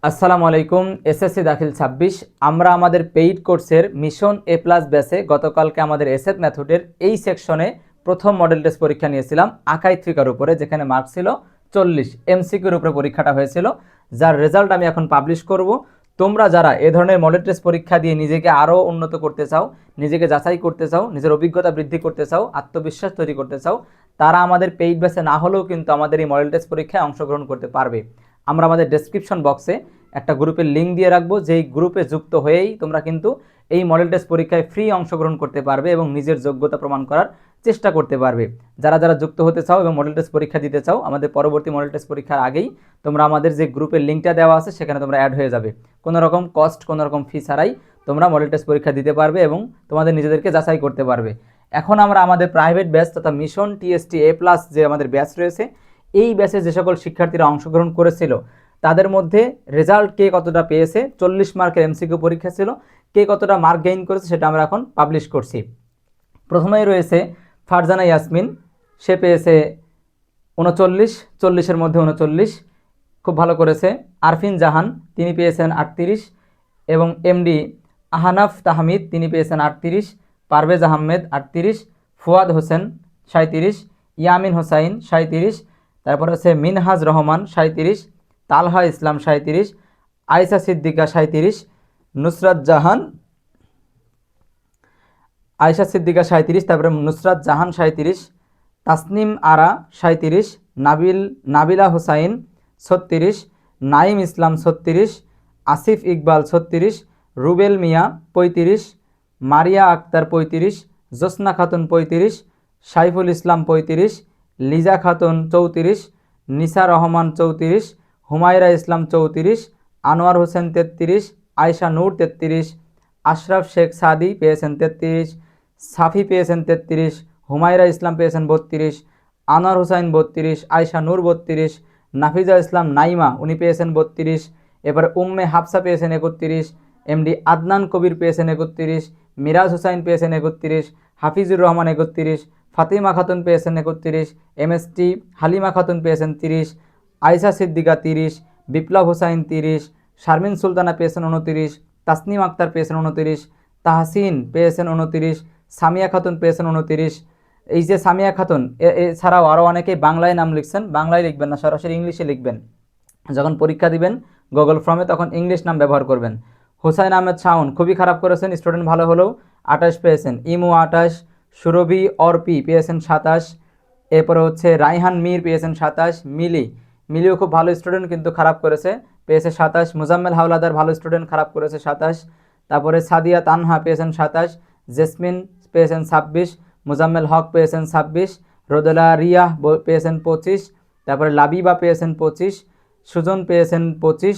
আসসালামু আলাইকুম। এসএসসি দাখিল 26 আমরা আমাদের পেইড কোর্সের মিশন এ প্লাস ব্যাচে গতকালকে আমাদের এসএফ মেথডের এই সেকশনে প্রথম মডেল টেস্ট পরীক্ষা নিয়েছিলাম আকাইত্রিকার উপরে, যেখানে মার্ক ছিল 40, এমসিকিউর উপরে পরীক্ষাটা হয়েছিল, যার রেজাল্ট আমি এখন পাবলিশ করব। তোমরা যারা এ ধরনের মডেল টেস্ট পরীক্ষা দিয়ে নিজেকে আরও উন্নত করতে চাও, নিজেকে যাচাই করতে চাও, নিজের অভিজ্ঞতা বৃদ্ধি করতে চাও, আত্মবিশ্বাস তৈরি করতে চাও, তারা আমাদের পেইড ব্যাচে না হলেও কিন্তু আমাদের এই মডেল টেস্ট পরীক্ষায় অংশগ্রহণ করতে পারবে। আমরা আমাদের ডেসক্রিপশন বক্সে একটা গ্রুপের লিঙ্ক দিয়ে রাখবো, যেই গ্রুপে যুক্ত হয়েই তোমরা কিন্তু এই মডেল টেস্ট পরীক্ষায় ফ্রি অংশগ্রহণ করতে পারবে এবং নিজের যোগ্যতা প্রমাণ করার চেষ্টা করতে পারবে। যারা যারা যুক্ত হতে চাও এবং মডেল টেস্ট পরীক্ষা দিতে চাও, আমাদের পরবর্তী মডেল টেস্ট পরীক্ষার আগেই তোমরা আমাদের যে গ্রুপের লিঙ্কটা দেওয়া আছে সেখানে তোমরা অ্যাড হয়ে যাবে। কোনো রকম কস্ট, কোনো রকম ফি ছাড়াই তোমরা মডেল টেস্ট পরীক্ষা দিতে পারবে এবং তোমাদের নিজেদেরকে যাচাই করতে পারবে। এখন আমরা আমাদের প্রাইভেট ব্যাচ তথা মিশন টিএসটি এ প্লাস যে আমাদের ব্যাচ রয়েছে, এই ব্যাচে যে সকল শিক্ষার্থীরা অংশগ্রহণ করেছিল তাদের মধ্যে রেজাল্ট কে কতটা পেয়েছে, 40 মার্কের এমসিকিউ পরীক্ষা ছিল, কে কতটা মার্ক গেইন করেছে সেটা আমরা এখন পাবলিশ করছি। প্রথমেই রয়েছে ফারজানা ইয়াসমিন, সে পেয়েছে 39, 40-এর মধ্যে 39, খুব ভালো করেছে। আরফিন জাহান, তিনি পেয়েছেন 38 এবং এমডি আহানাফ তাহমিদ, তিনি পেয়েছেন 38, পারভেজ আহমেদ 38, ফুয়াদ হোসেন 37, ইয়ামিন হোসাইন 37, তারপর হচ্ছে মিনহাজ রহমান 37, তালহা ইসলাম 37, আয়েশা সিদ্দিকা 37, নুসরাত জাহান আয়েশা সিদ্দিকা 37, তারপরে নুসরাত জাহান 37, তাসনিম আরা 37, নাবিলা হুসাইন 36, নাইম ইসলাম 36, আসিফ ইকবাল 36, রুবেল মিয়া 35, মারিয়া আক্তার 35, জোসনা খাতুন 35, সাইফুল ইসলাম 35, লিজা খাতুন 34, নিসা রহমান 34, হুমায়রা ইসলাম 34, আনোয়ার হোসেন 33, আয়শা নূর 33, আশরাফ শেখ সাদি পেয়েছেন 33, সাফি পেয়েছেন 33, হুমায়রা ইসলাম পেয়েছেন 32, আনোয়ার হোসেন 32, আয়শা নূর 32, নাফিজা ইসলাম নাইমা উনি পেয়েছেন 32, এবার উম্মে হাফসা পেয়েছেন 31, এমডি আদনান কবির পেয়েছেন 31, মিরাজ হুসাইন পেয়েছেন 31, হাফিজুর রহমান 31, ফাতিমা খাতুন পেয়েছেন 31, এমএসটি হালিমা খাতুন পেয়েছেন 30, আয়েশা সিদ্দিকা 30, বিপ্লব হুসাইন 30, শারমিন সুলতানা পেয়েছেন 29, তাসনিম আক্তার পেয়েছেন 29, তাহসিন পেয়েছেন 29, সামিয়া খাতুন পেয়েছেন 29। এই যে সামিয়া খাতুন, এছাড়াও আরও অনেকেই বাংলায় নাম লিখছেন, বাংলায় লিখবেন না, সরাসরি ইংলিশে লিখবেন। যখন পরীক্ষা দিবেন গুগল ফর্মে তখন ইংলিশ নাম ব্যবহার করবেন। হুসাইন আহমেদ শাওন খুবই খারাপ করেছেন, স্টুডেন্ট ভালো হলেও 28 পেয়েছেন। ইমু 28, সুরভি অর্পি পেয়েছেন 27, এরপরে হচ্ছে রাইহান মীর পেয়েছেন 27, মিলিও খুব ভালো স্টুডেন্ট কিন্তু খারাপ করেছে, পেয়েছে 27। মুজাম্মেল হাওলাদার ভালো স্টুডেন্ট, খারাপ করেছে 27। তারপরে সাদিয়া তানহা পেয়েছেন 27, জেসমিন পেয়েছেন 26, মুজাম্মেল হক পেয়েছেন 26, রোদেলা রিয়াহ পেয়েছেন 25, তারপরে লাবিবা পেয়েছেন 25, সুজন পেয়েছেন 25,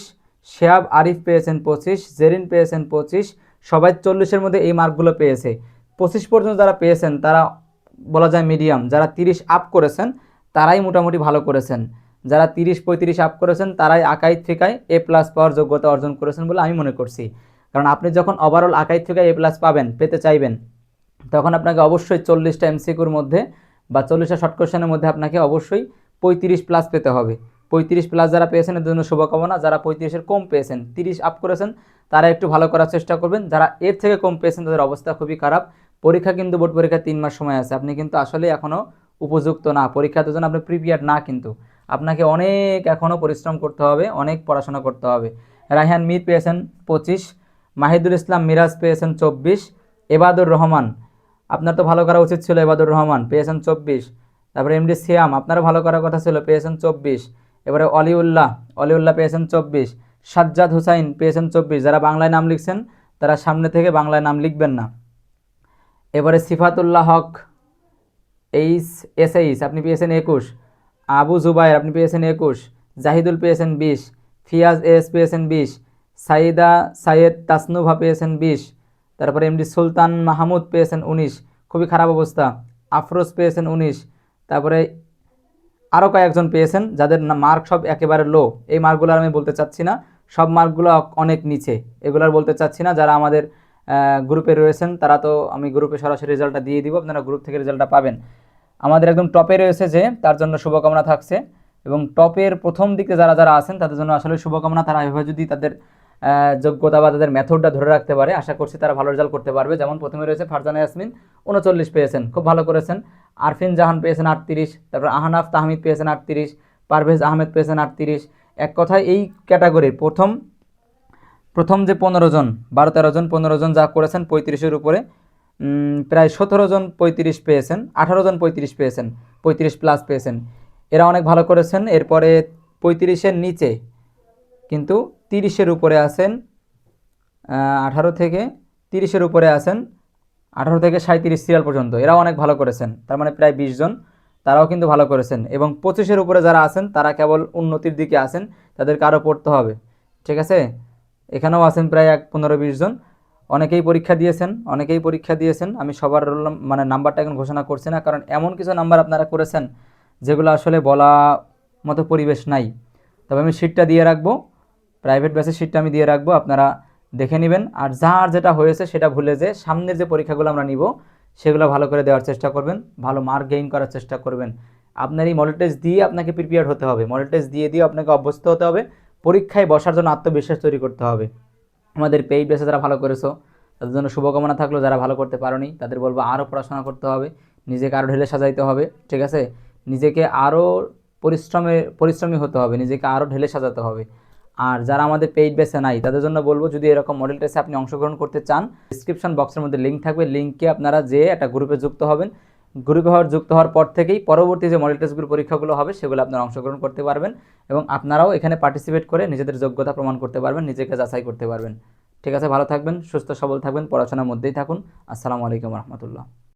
শেয়াব আরিফ পেয়েছেন 25, জেরিন পেয়েছেন 25। সবাই 40-এর মধ্যে এই মার্কগুলো পেয়েছে। 25 পর্যন্ত যারা পেয়েছেন তারা বলা যায় মিডিয়াম, যারা 30 আপ করেছেন তারাই মোটামুটি ভালো করেছেন, যারা 30-35 আপ করেছেন তারাই আকাই থিকায় এ প্লাস পাওয়ার যোগ্যতা অর্জন করেছেন বলে আমি মনে করছি। কারণ আপনি যখন ওভারঅল আকাই থিকায় এ প্লাস পেতে চাইবেন, তখন আপনাকে অবশ্যই 40টা এমসিকিউর মধ্যে বা 40টা শর্ট কোশ্চেনের মধ্যে আপনাকে অবশ্যই 35 প্লাস পেতে হবে। 35 প্লাস যারা পেয়েছেন এর জন্য শুভকামনা। যারা 35-এর কম পেয়েছেন, 30 আপ করেছেন, তারা একটু ভালো করার চেষ্টা করবেন। যারা এর থেকে কম পেয়েছেন তাদের অবস্থা খুবই খারাপ। পরীক্ষা কিন্তু বোর্ড পরীক্ষা 3 মাস সময় আছে, আপনি কিন্তু আসলে এখনও উপযুক্ত না, পরীক্ষার জন্য আপনি প্রিপেয়ার্ড না, কিন্তু আপনাকে অনেক এখনও পরিশ্রম করতে হবে, অনেক পড়াশোনা করতে হবে। রায়হান মীর পেয়েছেন 25, মাহিদুল ইসলাম মিরাজ পেয়েছেন 24, এবাদুর রহমান, আপনার তো ভালো করা উচিত ছিল, এবাদুর রহমান পেয়েছেন 24। তারপরে এমডি সিয়াম, আপনারও ভালো করার কথা ছিল, পেয়েছেন 24। এবারে অলিউল্লাহ পেয়েছেন 24, সাজ্জাদ হুসাইন পেয়েছেন 24। যারা বাংলায় নাম লিখছেন তারা সামনে থেকে বাংলায় নাম লিখবেন না। এবারে সিফাতুল্লাহ হক এসএইচ, আপনি পেয়েছেন 21, আবু জুবাইর আপনি পেয়েছেন 21, জাহিদুল পেয়েছেন 20, ফিয়াজ এস পেয়েছেন 20, সাইয়েদ তাসনুভা পেয়েছেন 20, তারপরে এমডি সুলতান মাহমুদ পেয়েছেন 19, খুবই খারাপ অবস্থা। আফরোজ পেয়েছেন 19, তারপরে আরও কয়েকজন পেয়েছেন যাদের মার্ক সব একেবারে লো। এই মার্কগুলো আমি বলতে চাচ্ছি না, সব মার্কগুলো অনেক নিচে, এগুলোর বলতে চাচ্ছি না। যারা আমাদের গ্রুপে রয়েছেন তারা তো আমি গ্রুপে সরাসরি রেজাল্টটা দিয়ে দিব, আপনারা গ্রুপ থেকে রেজাল্টটা পাবেন। আমাদের একদম টপে রয়েছে যে, তার জন্য শুভকামনা থাকছে। এবং টপের প্রথম দিকে যারা যারা আছেন তাদের জন্য আসলে শুভকামনা। তারা এভাবে যদি তাদের যোগ্যতা বা তাদের মেথডটা ধরে রাখতে পারে, আশা করছি তারা ভালো রেজাল্ট করতে পারবে। যেমন প্রথমে রয়েছে ফারজানা ইয়াসমিন 39 পেয়েছেন, খুব ভালো করেছেন। আরফিন জাহান পেয়েছেন 38, তারপর আহনাফ তাহমিদ পেয়েছেন 38, পারভেজ আহমেদ পেয়েছেন 38। এক কথায় এই ক্যাটাগরির প্রথম যে 15 জন, 12-13 জন 15 জন যা করেছেন 35-এর উপরে, প্রায় 17 জন 35 পেয়েছেন, 18 জন 35 পেয়েছেন, 35 প্লাস পেয়েছেন, এরা অনেক ভালো করেছেন। এরপরে 35-এর নিচে কিন্তু 30-এর উপরে আছেন, 18 থেকে 30-এর উপরে আছেন, 18 থেকে 37 সিরিয়াল পর্যন্ত, এরাও অনেক ভালো করেছেন, তার মানে প্রায় 20 জন, তারাও কিন্তু ভালো করেছেন। এবং 25-এর উপরে যারা আছেন তারা কেবল উন্নতির দিকে আছেন, তাদেরকে আরও পড়তে হবে, ঠিক আছে। এখানেও আছেন প্রায় 15-20 জন, অনেকেই পরীক্ষা দিয়েছেন। আমি সবার মানে নাম্বারটা এখন ঘোষণা করছি না, কারণ এমন কিছু নাম্বার আপনারা করেছেন যেগুলো আসলে বলা মতো পরিবেশ নাই। তবে আমি শিটটা দিয়ে রাখবো, প্রাইভেট ব্যাচের শিটটা আমি দিয়ে রাখবো, আপনারা দেখে নেবেন। আর যার যেটা হয়েছে সেটা ভুলে যে সামনের যে পরীক্ষাগুলো আমরা নিব সেগুলো ভালো করে দেওয়ার চেষ্টা করবেন, ভালো মার্ক গেইন করার চেষ্টা করবেন। আপনার এই মডেল টেস্ট দিয়ে আপনাকে প্রিপেয়ার হতে হবে, মডেল টেস্ট দিয়ে আপনাকে অভ্যস্ত হতে হবে, পরীক্ষায় বসার জন্য আত্মবিশ্বাস তৈরি করতে হবে। আমাদের পেইড ব্যাচে যারা ভালো করেছো তাদের জন্য শুভকামনা থাকলো, যারা ভালো করতে পারোনি তাদের বলবো আরও পড়াশোনা করতে হবে, নিজেকে আরও ঢেলে সাজাইতে হবে, ঠিক আছে। নিজেকে আরও পরিশ্রমী হতে হবে, নিজেকে আরও ঢেলে সাজাতে হবে। আর যারা আমাদের পেইড ব্যাচে নাই তাদের জন্য বলবো, যদি এরকম মডেল টেস্টে আপনি অংশগ্রহণ করতে চান, ডিসক্রিপশন বক্সের মধ্যে লিঙ্ক থাকবে, লিঙ্কে আপনারা যেয়ে একটা গ্রুপে যুক্ত হবেন। যুক্ত হওয়ার পর থেকেই পরবর্তী যে মডেল টেস্টগুলো পরীক্ষাগুলো হবে সেগুলো আপনারা অংশগ্রহণ করতে পারবেন, এবং আপনারাও এখানে পার্টিসিপেট করে নিজেদের যোগ্যতা প্রমাণ করতে পারবেন, নিজেকে যাচাই করতে পারবেন। ঠিক আছে, ভালো থাকবেন, সুস্থ সবল থাকবেন, পড়াশোনার মধ্যেই থাকুন। আসসালামু আলাইকুম রহমতুল্লাহ।